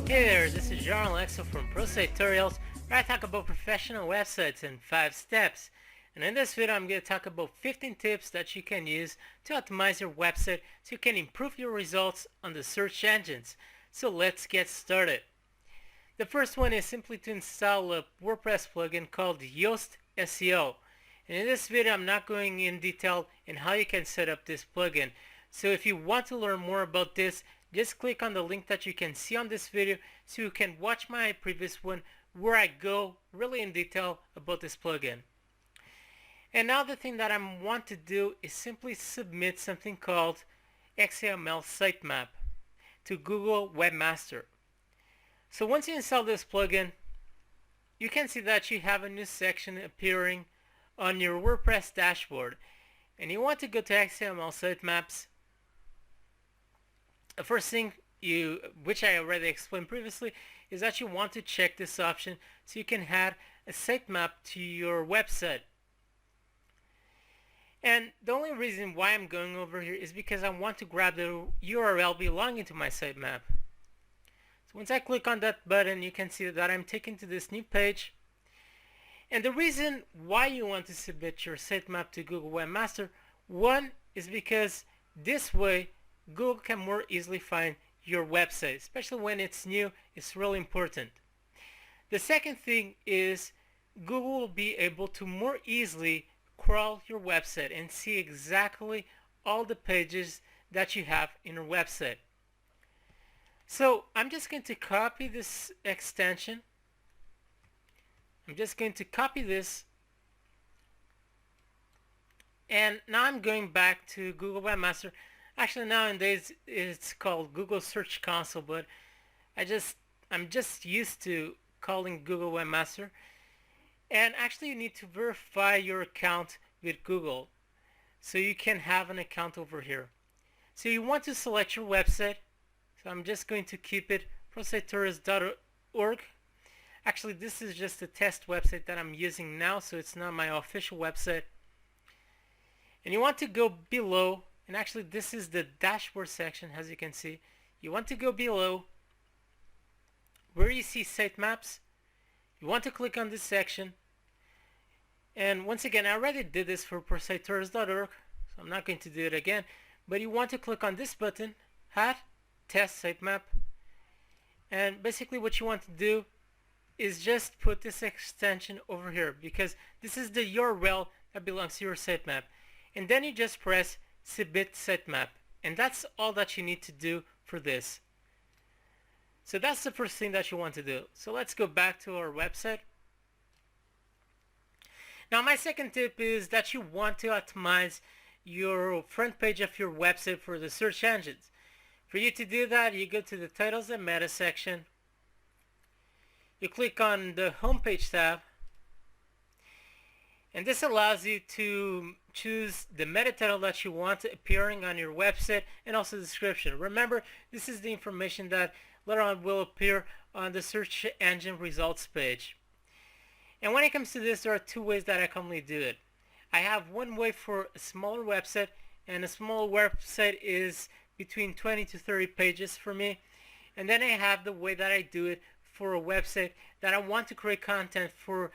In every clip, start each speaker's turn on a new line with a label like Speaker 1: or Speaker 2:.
Speaker 1: Hey there, this is John Alexo from Pro Tutorials, where I talk about professional websites in 5 steps. And in this video I'm going to talk about 15 tips that you can use to optimize your website so you can improve your results on the search engines. So let's get started. The first one is simply to install a WordPress plugin called Yoast SEO. And in this video I'm not going in detail in how you can set up this plugin. So if you want to learn more about this, just click on the link that you can see on this video so you can watch my previous one where I go really in detail about this plugin. And now the thing that I want to do is simply submit something called XML sitemap to Google Webmaster. So once you install this plugin, you can see that you have a new section appearing on your WordPress dashboard. And you want to go to XML sitemaps. The first thing which I already explained previously, is that you want to check this option so you can add a sitemap to your website. And the only reason why I'm going over here is because I want to grab the URL belonging to my sitemap. So once I click on that button, you can see that I'm taken to this new page. And the reason why you want to submit your sitemap to Google Webmaster, one is because this way Google can more easily find your website, especially when it's new. It's really important. The second thing is Google will be able to more easily crawl your website and see exactly all the pages that you have in your website. So I'm just going to copy this extension. I'm just going to copy this, and now I'm going back to Google Webmaster. Actually nowadays it's called Google Search Console, but I'm just used to calling Google Webmaster. And actually you need to verify your account with Google so you can have an account over here. So you want to select your website. So I'm just going to keep it prositors.org. Actually this is just a test website that I'm using now, so it's not my official website. And you want to go below, and actually this is the dashboard section, as you can see. You want to go below where you see sitemaps. You want to click on this section. And once again, I already did this for prositors.org, so I'm not going to do it again. But you want to click on this button, Add Test Sitemap. And basically what you want to do is just put this extension over here, because this is the URL that belongs to your sitemap. And then you just press Submit Sitemap, and that's all that you need to do for this. So that's the first thing that you want to do. So let's go back to our website. Now my second tip is that you want to optimize your front page of your website for the search engines. For you to do that, you go to the titles and meta section. You click on the homepage tab, and this allows you to choose the meta title that you want appearing on your website, and also the description. Remember, this is the information that later on will appear on the search engine results page. And when it comes to this, there are two ways that I commonly do it. I have one way for a smaller website, and a small website is between 20 to 30 pages for me. And then I have the way that I do it for a website that I want to create content for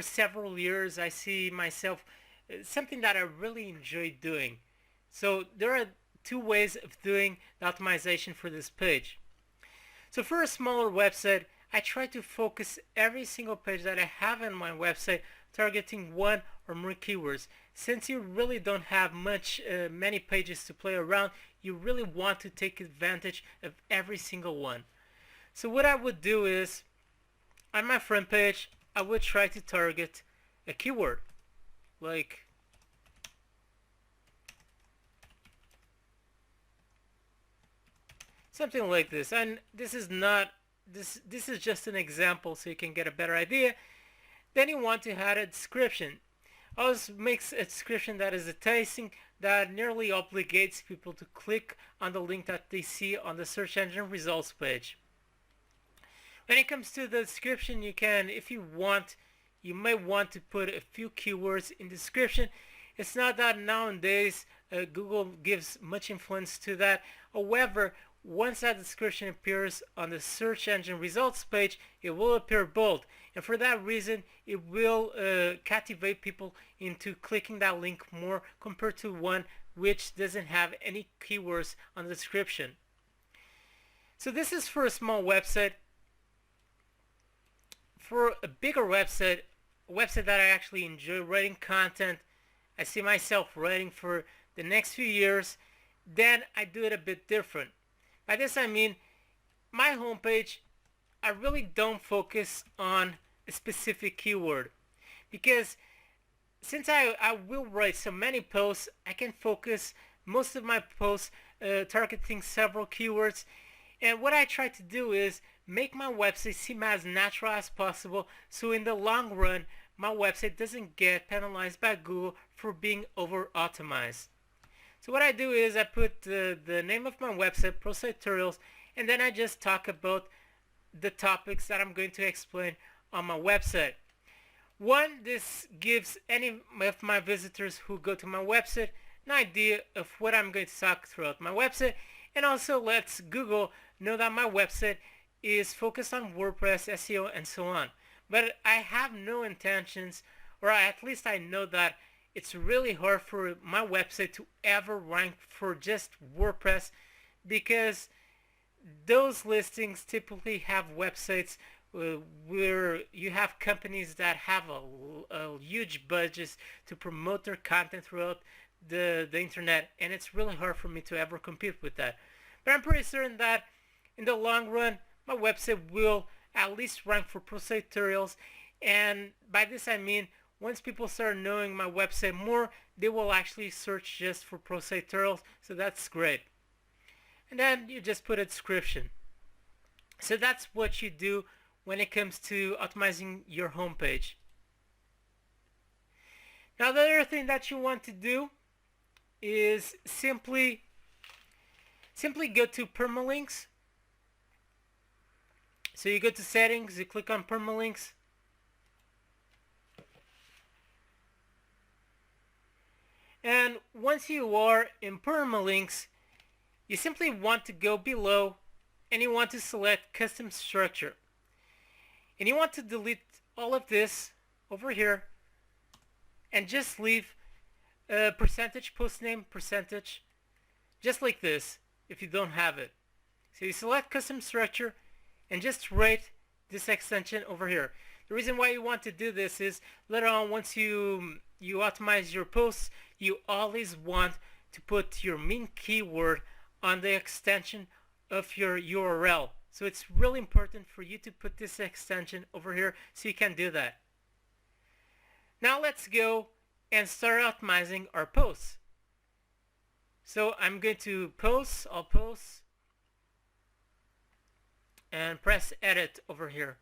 Speaker 1: several years. I see myself something that I really enjoy doing. So there are two ways of doing the optimization for this page. So for a smaller website, I try to focus every single page that I have on my website targeting one or more keywords. Since you really don't have many pages to play around, you really want to take advantage of every single one. So what I would do is, on my front page, I would try to target a keyword like something like this. And this is just an example so you can get a better idea. Then you want to add a description. Always makes a description that is enticing, that nearly obligates people to click on the link that they see on the search engine results page. When it comes to the description, you can, if you want, you may want to put a few keywords in the description. It's not that nowadays Google gives much influence to that. However, once that description appears on the search engine results page, it will appear bold. And for that reason, it will captivate people into clicking that link more compared to one which doesn't have any keywords on the description. So this is for a small website. For a bigger website, a website that I actually enjoy writing content, I see myself writing for the next few years, then I do it a bit different. By this I mean, my homepage, I really don't focus on a specific keyword, because since I will write so many posts, I can focus most of my posts targeting several keywords. And what I try to do is make my website seem as natural as possible, so in the long run my website doesn't get penalized by Google for being over optimized. So what I do is I put the name of my website, Pro Site Tutorials, and then I just talk about the topics that I'm going to explain on my website. One, this gives any of my visitors who go to my website an idea of what I'm going to talk throughout my website, and also lets Google know that my website is focused on WordPress, SEO, and so on. But I have no intentions, or at least I know that it's really hard for my website to ever rank for just WordPress, because those listings typically have websites where you have companies that have a huge budgets to promote their content throughout the internet, and it's really hard for me to ever compete with that. But I'm pretty certain that in the long run my website will at least rank for Pro Site Tutorials, and by this I mean once people start knowing my website more, they will actually search just for Pro Site Tutorials, so that's great. And then you just put a description. So that's what you do when it comes to optimizing your homepage. Now the other thing that you want to do is simply go to permalinks. So you go to settings, you click on permalinks, and once you are in permalinks, you simply want to go below and you want to select custom structure, and you want to delete all of this over here and just leave percentage post name percentage, just like this if you don't have it. So you select custom structure and just write this extension over here. The reason why you want to do this is later on, once you optimize your posts, you always want to put your main keyword on the extension of your URL. So it's really important for you to put this extension over here so you can do that. Now let's go and start optimizing our posts. So I'm going to post, I'll post, and press edit over here.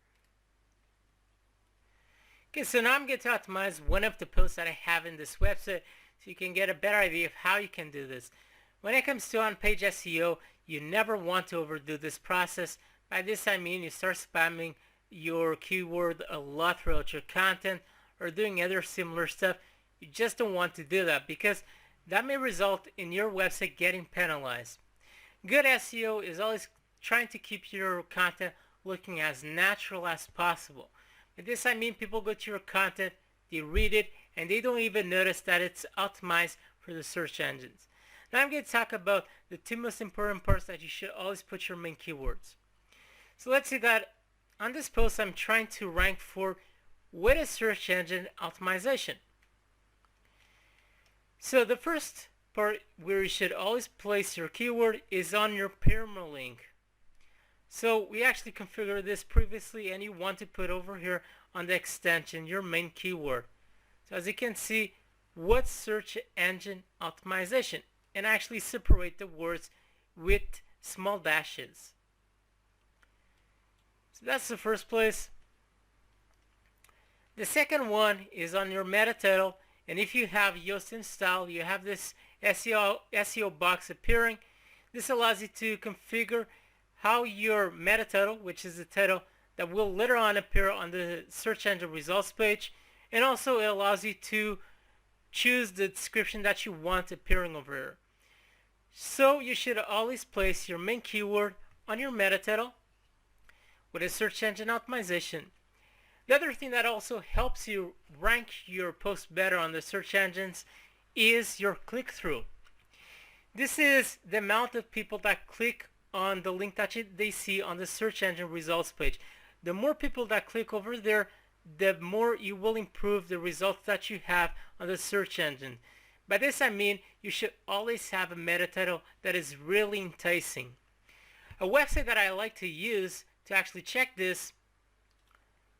Speaker 1: Okay, so now I'm going to optimize one of the posts that I have in this website so you can get a better idea of how you can do this. When it comes to on-page SEO, you never want to overdo this process. By this I mean you start spamming your keyword a lot throughout your content or doing other similar stuff. You just don't want to do that, because that may result in your website getting penalized. Good SEO is always trying to keep your content looking as natural as possible. By this I mean people go to your content, they read it, and they don't even notice that it's optimized for the search engines. Now I'm going to talk about the two most important parts that you should always put your main keywords. So let's say that on this post I'm trying to rank for what is search engine optimization. So the first part where you should always place your keyword is on your permalink. So we actually configured this previously, and you want to put over here on the extension your main keyword. So as you can see, what's search engine optimization, and actually separate the words with small dashes. So that's the first place. The second one is on your meta title, and if you have Yoast installed, you have this SEO box appearing. This allows you to configure how your meta title, which is the title that will later on appear on the search engine results page, and also it allows you to choose the description that you want appearing over here. So you should always place your main keyword on your meta title with a search engine optimization. The other thing that also helps you rank your post better on the search engines is your click-through. This is the amount of people that click on the link that they see on the search engine results page. The more people that click over there, the more you will improve the results that you have on the search engine. By this I mean you should always have a meta title that is really enticing. A website that I like to use to actually check this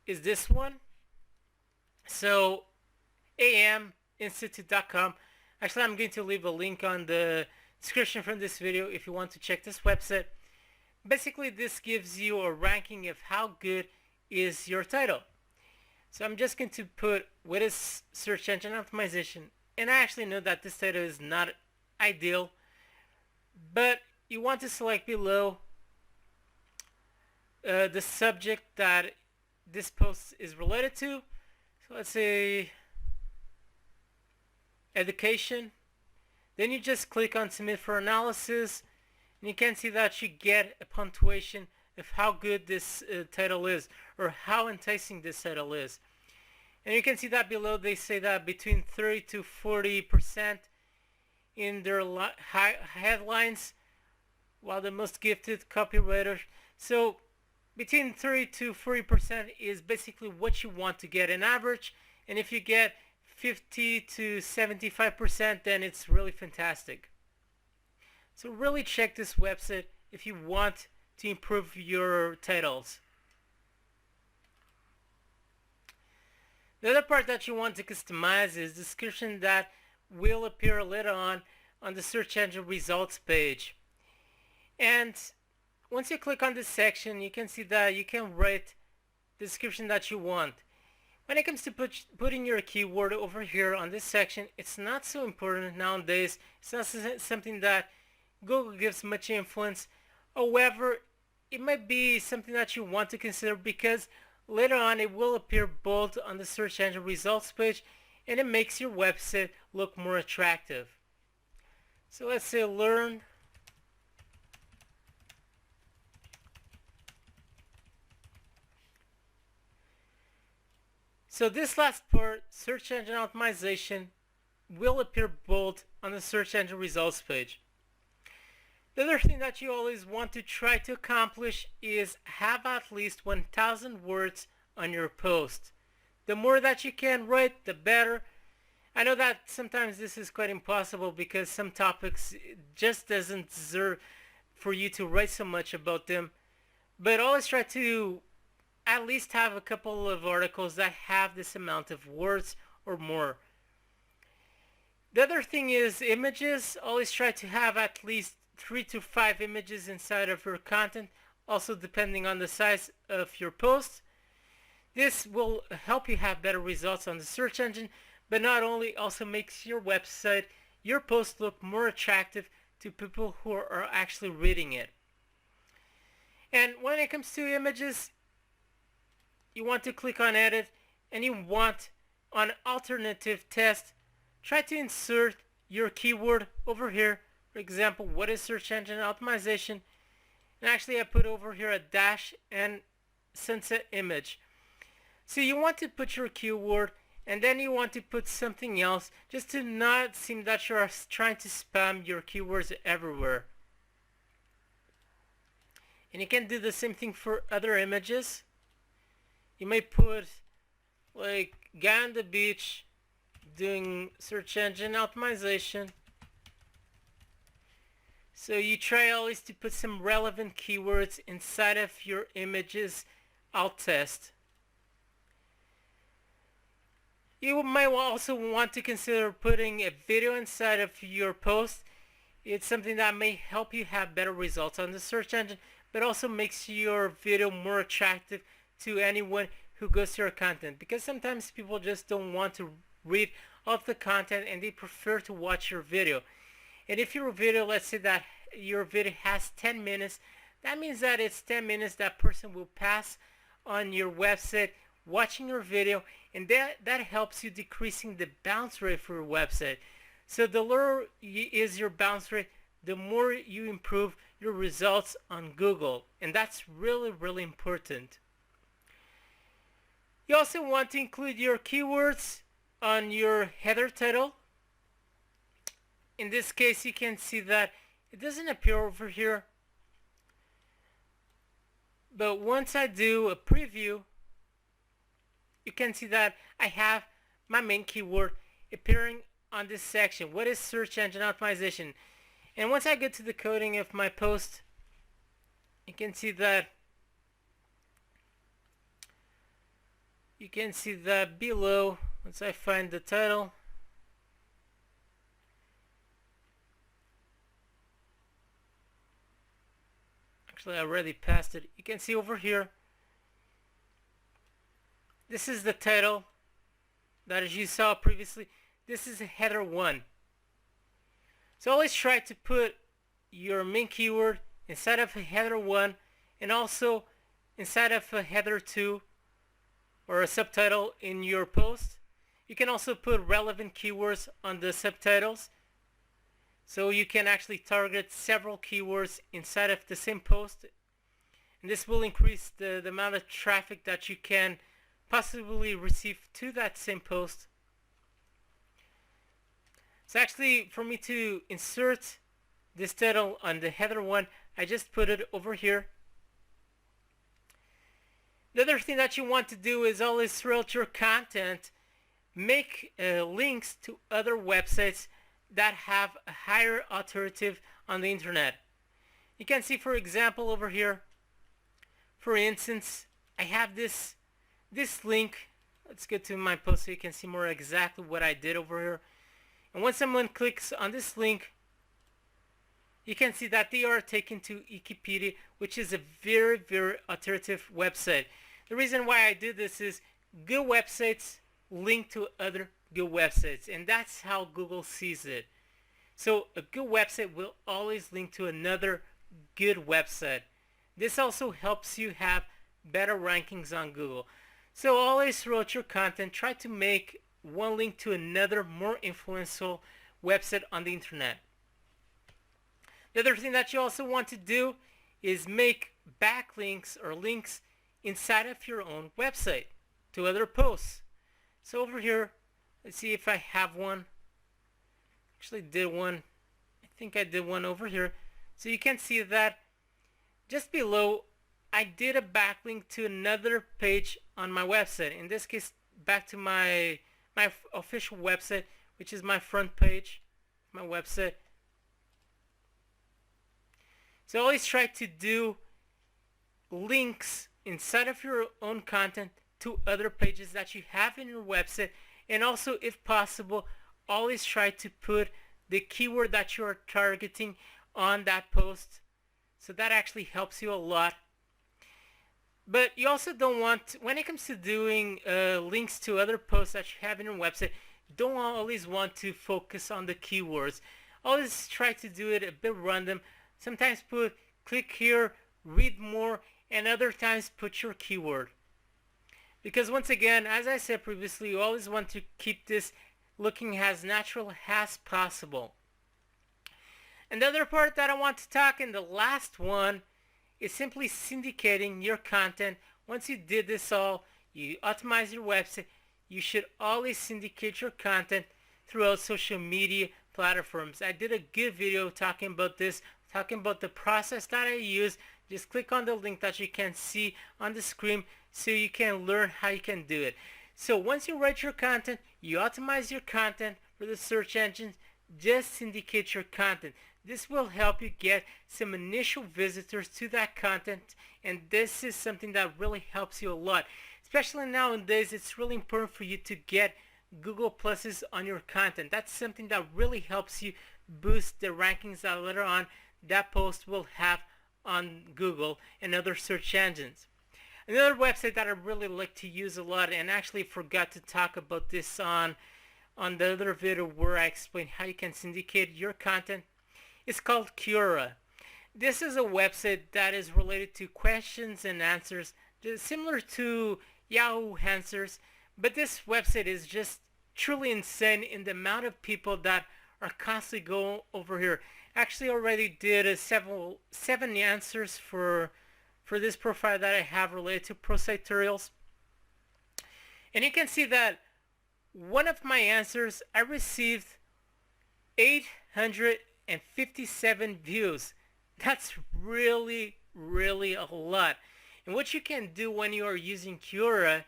Speaker 1: is this one. So aminstitute.com. Actually, I'm going to leave a link on the description from this video if you want to check this website. Basically, this gives you a ranking of how good is your title. So I'm just going to put what is search engine optimization. And I actually know that this title is not ideal, but you want to select below the subject that this post is related to. So let's say education. Then you just click on submit for analysis, and you can see that you get a punctuation of how good this title is, or how enticing this title is. And you can see that below they say that between 30 to 40% in their headlines, while the most gifted copywriter. So between 30 to 40% is basically what you want to get an average, and if you get 50 to 75%, then it's really fantastic. So really check this website if you want to improve your titles. The other part that you want to customize is the description that will appear later on the search engine results page. And once you click on this section, you can see that you can write the description that you want. When it comes to putting your keyword over here on this section, it's not so important nowadays. It's not something that Google gives much influence. However, it might be something that you want to consider because later on it will appear bold on the search engine results page, and it makes your website look more attractive. So let's say learn So this last part, search engine optimization, will appear bold on the search engine results page. The other thing that you always want to try to accomplish is have at least 1,000 words on your post. The more that you can write, the better. I know that sometimes this is quite impossible because some topics just doesn't deserve for you to write so much about them. But always try to at least have a couple of articles that have this amount of words or more. The other thing is images. Always try to have at least 3 to 5 images inside of your content, also depending on the size of your post. This will help you have better results on the search engine, but not only, also makes your website, your post look more attractive to people who are actually reading it. And when it comes to images, you want to click on edit, and you want on alternative test, try to insert your keyword over here. For example, what is search engine optimization? And actually I put over here a dash and sunset image. So you want to put your keyword, and then you want to put something else just to not seem that you're trying to spam your keywords everywhere. And you can do the same thing for other images. You may put like guy on the beach doing search engine optimization. So you try always to put some relevant keywords inside of your images alt test. You might also want to consider putting a video inside of your post. It's something that may help you have better results on the search engine, but also makes your video more attractive to anyone who goes to your content, because sometimes people just don't want to read all of the content and they prefer to watch your video. And if your video, let's say that your video has 10 minutes, that means that it's 10 minutes that person will pass on your website watching your video, and that helps you decreasing the bounce rate for your website. So the lower is your bounce rate, the more you improve your results on Google. And that's really, really important. You also want to include your keywords on your header title. In this case, you can see that it doesn't appear over here. But once I do a preview, you can see that I have my main keyword appearing on this section. What is search engine optimization? And once I get to the coding of my post, you can see that below, once I find the title, actually I already passed it. You can see over here, this is the title that, as you saw previously, this is a header 1. So always try to put your main keyword inside of a header 1 and also inside of a header 2 or a subtitle in your post. You can also put relevant keywords on the subtitles, so you can actually target several keywords inside of the same post, and this will increase the amount of traffic that you can possibly receive to that same post. So actually, for me to insert this title on the header 1, I just put it over here. The other thing that you want to do is always throughout your content make links to other websites that have a higher authoritative on the internet. You can see, for example, over here, for instance, I have this link. Let's get to my post so you can see more exactly what I did over here. And when someone clicks on this link, you can see that they are taken to Wikipedia, which is a very, very authoritative website. The reason why I do this is good websites link to other good websites, and that's how Google sees it. So a good website will always link to another good website. This also helps you have better rankings on Google. So always throughout your content, try to make one link to another more influential website on the internet. The other thing that you also want to do is make backlinks or links inside of your own website to other posts. So over here, let's see if I have one. Actually did one. I think I did one over here. So you can see that just below I did a backlink to another page on my website. In this case, back to my official website, which is my front page, my website. So always try to do links inside of your own content to other pages that you have in your website, and also, if possible, always try to put the keyword that you are targeting on that post. So that actually helps you a lot. But you also don't want, when it comes to doing links to other posts that you have in your website, don't always want to focus on the keywords. Always try to do it a bit random. Sometimes put click here, read more, and other times put your keyword. Because once again, as I said previously, you always want to keep this looking as natural as possible. And the other part that I want to talk in the last one is simply syndicating your content. Once you did this all, you optimize your website, you should always syndicate your content throughout social media platforms. I did a good video talking about this, talking about the process that I use. Just click on the link that you can see on the screen so you can learn how you can do it. So once you write your content, you optimize your content for the search engines, just syndicate your content. This will help you get some initial visitors to that content, and this is something that really helps you a lot. Especially nowadays, it's really important for you to get Google Pluses on your content. That's something that really helps you boost the rankings that later on that post will have on Google and other search engines. Another website that I really like to use a lot, and actually forgot to talk about this on the other video where I explain how you can syndicate your content, is called Quora. This is a website that is related to questions and answers, similar to Yahoo Answers, but this website is just truly insane in the amount of people that are constantly going over here. Actually already did seven answers for this profile that I have related to pro site tutorials. And you can see that one of my answers I received 857 views. That's really a lot. And what you can do when you are using Quora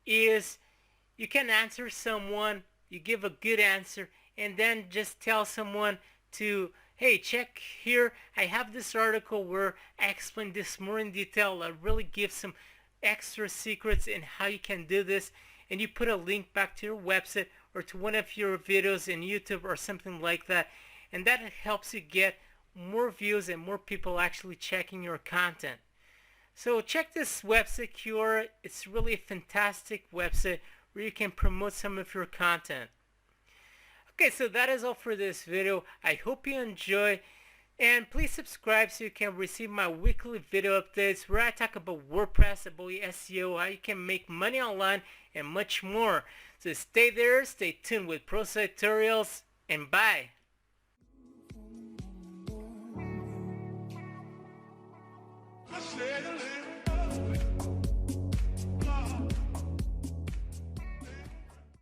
Speaker 1: is you can answer someone, you give a good answer, and then just tell someone to, hey, check here, I have this article where I explain this more in detail. I really give some extra secrets in how you can do this, and you put a link back to your website or to one of your videos in YouTube or something like that, and that helps you get more views and more people actually checking your content. So check this website, Quora. It's really a fantastic website where you can promote some of your content. Okay, so that is all for this video. I hope you enjoy, and please subscribe so you can receive my weekly video updates where I talk about WordPress, about SEO, how you can make money online, and much more. So stay there, stay tuned with Pro Site Tutorials, and bye.
Speaker 2: I said